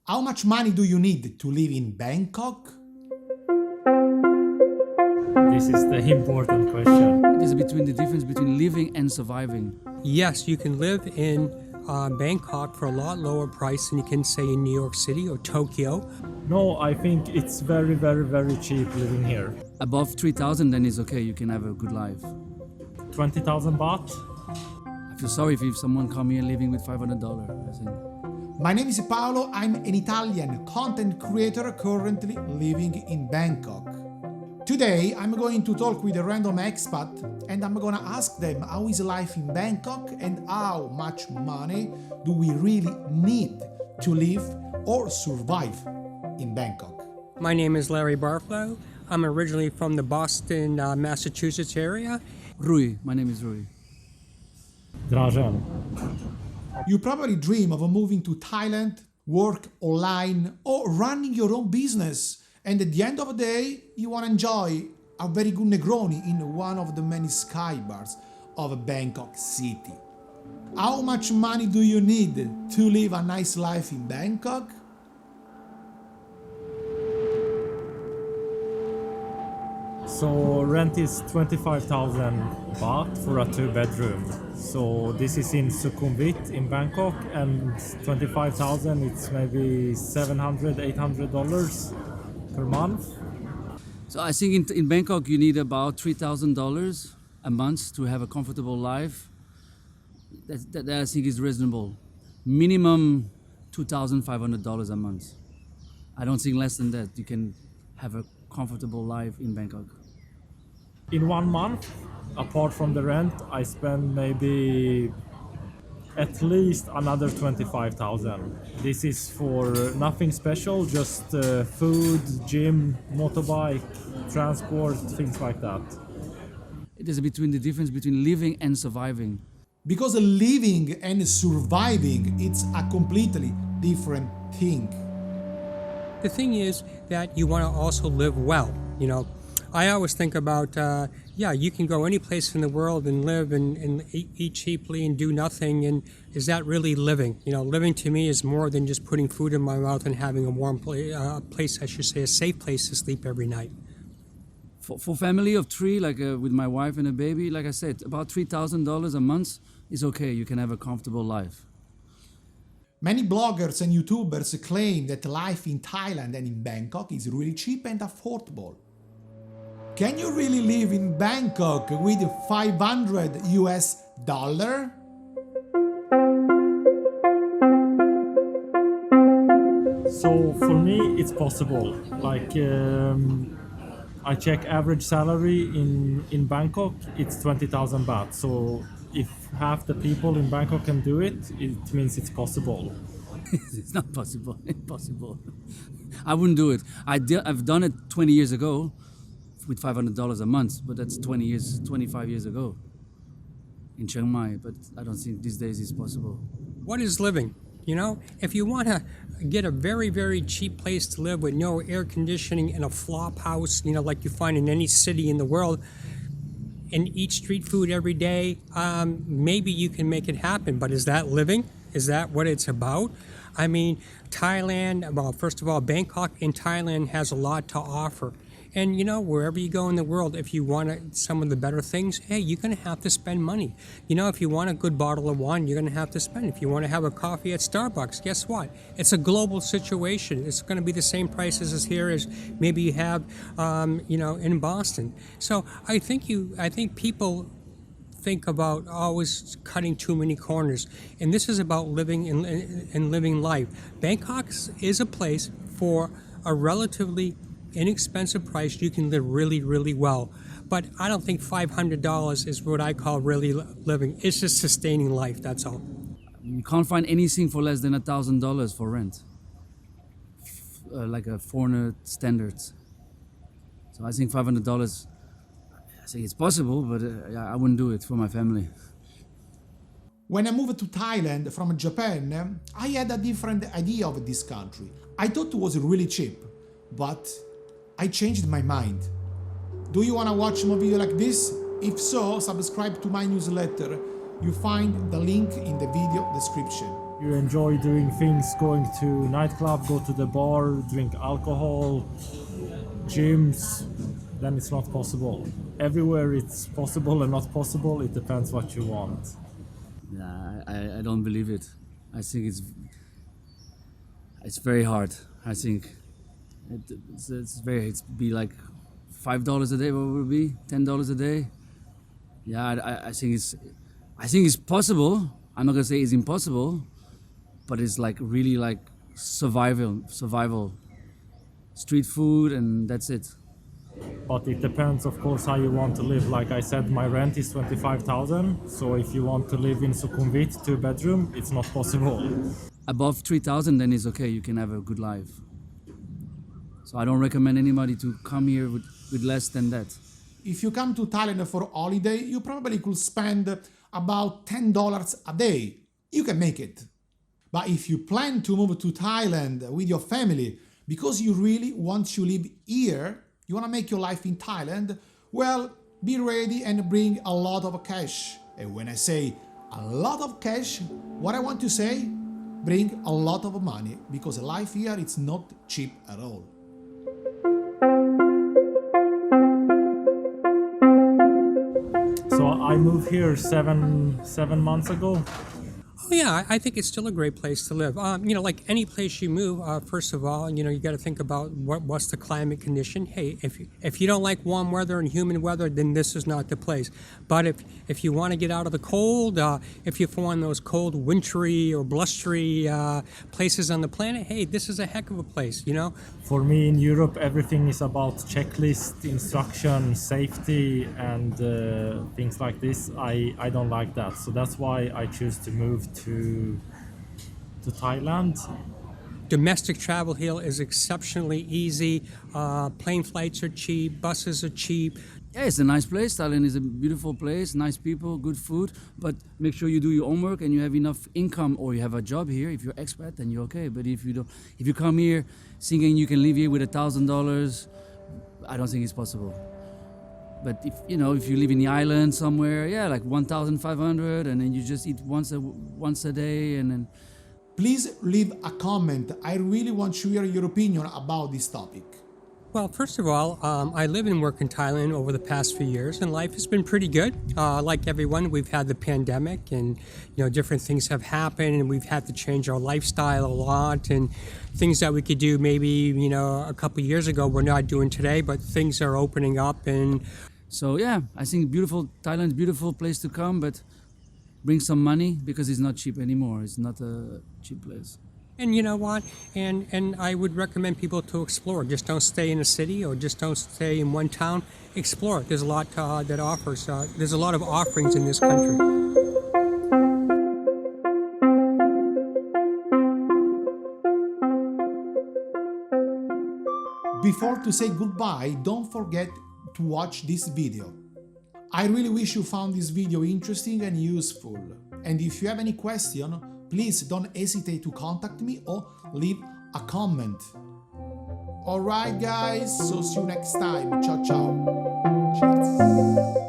How much money do you need to live in Bangkok? This is the important question. It is between the difference between living and surviving. Yes, you can live in Bangkok for a lot lower price than you can say in New York City or Tokyo. No, I think it's very, very, very cheap living here. Above 3,000, then it's okay, you can have a good life. 20,000 baht? I feel sorry if someone come here living with $500. I think. My name is Paolo, I'm an Italian content creator currently living in Bangkok. Today I'm going to talk with a random expat and I'm gonna ask them how is life in Bangkok and how much money do we really need to live or survive in Bangkok. My name is Larry Barflow. I'm originally from the Boston, Massachusetts area. Rui, my name is Rui. Dražen. You probably dream of moving to Thailand, work online or running your own business. And at the end of the day, you want to enjoy a very good Negroni in one of the many sky bars of Bangkok City. How much money do you need to live a nice life in Bangkok? So rent is 25,000 baht for a 2-bedroom. So this is in Sukhumvit in Bangkok, and 25,000 it's maybe $700, $800 per month. So I think in Bangkok you need about $3,000 a month to have a comfortable life. That I think is reasonable. Minimum $2,500 a month. I don't think less than that you can have a comfortable life in Bangkok. In 1 month, apart from the rent, I spend maybe at least another 25,000. This is for nothing special, just food, gym, motorbike, transport, things like that. It is between the difference between living and surviving. Because living and surviving, it's a completely different thing. The thing is that you want to also live well. You know, I always think about, you can go any place in the world and live and eat cheaply and do nothing. And is that really living? You know, living to me is more than just putting food in my mouth and having a warm place, I should say, a safe place to sleep every night. For family of 3, like with my wife and a baby, like I said, about $3,000 a month is okay. You can have a comfortable life. Many bloggers and YouTubers claim that life in Thailand and in Bangkok is really cheap and affordable. Can you really live in Bangkok with $500? So for me, it's possible. Like I check average salary in Bangkok, it's 20,000 baht. So if half the people in Bangkok can do it, it means it's possible. It's not possible. Impossible. I wouldn't do it. I've done it 20 years ago with $500 a month, but that's 25 years ago in Chiang Mai. But I don't think these days it's possible. What is living? You know, if you want to get a very, very cheap place to live with no air conditioning and a flop house, you know, like you find in any city in the world, and eat street food every day, maybe you can make it happen. But is that living? Is that what it's about? I mean, Thailand, well, first of all, Bangkok in Thailand has a lot to offer. And, you know, wherever you go in the world, if you want some of the better things, hey, you're going to have to spend money. You know, if you want a good bottle of wine, you're going to have to spend. If you want to have a coffee at Starbucks, guess what? It's a global situation. It's going to be the same prices as here as maybe you have, in Boston. So I think people think about always cutting too many corners. And this is about living and living life. Bangkok is a place for a relatively inexpensive price. You can live really, really well. But I don't think $500 is what I call really living. It's just sustaining life, that's all. You can't find anything for less than $1,000 for rent, like a foreigner standards. So I think $500, I think it's possible, but I wouldn't do it for my family. When I moved to Thailand from Japan, I had a different idea of this country. I thought it was really cheap, but I changed my mind. Do you want to watch more video like this? If so, subscribe to my newsletter. You find the link in the video description. You enjoy doing things, going to nightclub, go to the bar, drink alcohol, gyms, then it's not possible. Everywhere it's possible and not possible, it depends what you want. Yeah, I don't believe it. I think it's very hard. I think it's be like $5 a day. What would it be? $10 a day? Yeah, I think it's possible. I'm not gonna say it's impossible, but it's like really like survival. Street food and that's it. But it depends, of course, how you want to live. Like I said, my rent is 25,000. So if you want to live in Sukhumvit, 2-bedroom, it's not possible. Above 3,000, then it's okay. You can have a good life. So I don't recommend anybody to come here with less than that. If you come to Thailand for holiday, you probably could spend about $10 a day. You can make it. But if you plan to move to Thailand with your family because you really want to live here, you want to make your life in Thailand, well, be ready and bring a lot of cash. And when I say a lot of cash, what I want to say, bring a lot of money, because life here is not cheap at all. So I moved here seven months ago. Oh yeah, I think it's still a great place to live. Like any place you move, first of all, you got to think about what's the climate condition. Hey, if you don't like warm weather and humid weather, then this is not the place. But if you want to get out of the cold, if you're from those cold, wintry or blustery places on the planet, hey, this is a heck of a place. For me in Europe, everything is about checklist, instruction, safety, and things like this. I don't like that. So that's why I choose to move to Thailand. Domestic travel here is exceptionally easy. Plane flights are cheap, buses are cheap. Yeah, it's a nice place. Thailand is a beautiful place, nice people, good food. But make sure you do your homework and you have enough income, or you have a job here. If you're expat, then you're okay. But if you don't, if you come here thinking you can live here with $1,000, I don't think it's possible. But if you live in the island somewhere, yeah, like 1,500, and then you just eat once a day, and then. Please leave a comment. I really want to hear your opinion about this topic. Well, first of all, I live and work in Thailand over the past few years, and life has been pretty good. Like everyone, we've had the pandemic, and different things have happened, and we've had to change our lifestyle a lot, and things that we could do maybe a couple of years ago we're not doing today, but things are opening up. And so yeah, I think Thailand's a beautiful place to come, but bring some money, because it's not cheap anymore. It's not a cheap place. And you know what? And I would recommend people to explore. Just don't stay in a city, or just don't stay in one town. Explore. There's a lot that offers. There's a lot of offerings in this country. Before to say goodbye, don't forget to watch this video. I really wish you found this video interesting and useful. And if you have any question, please don't hesitate to contact me or leave a comment. Alright guys, so see you next time. Ciao ciao. Cheers.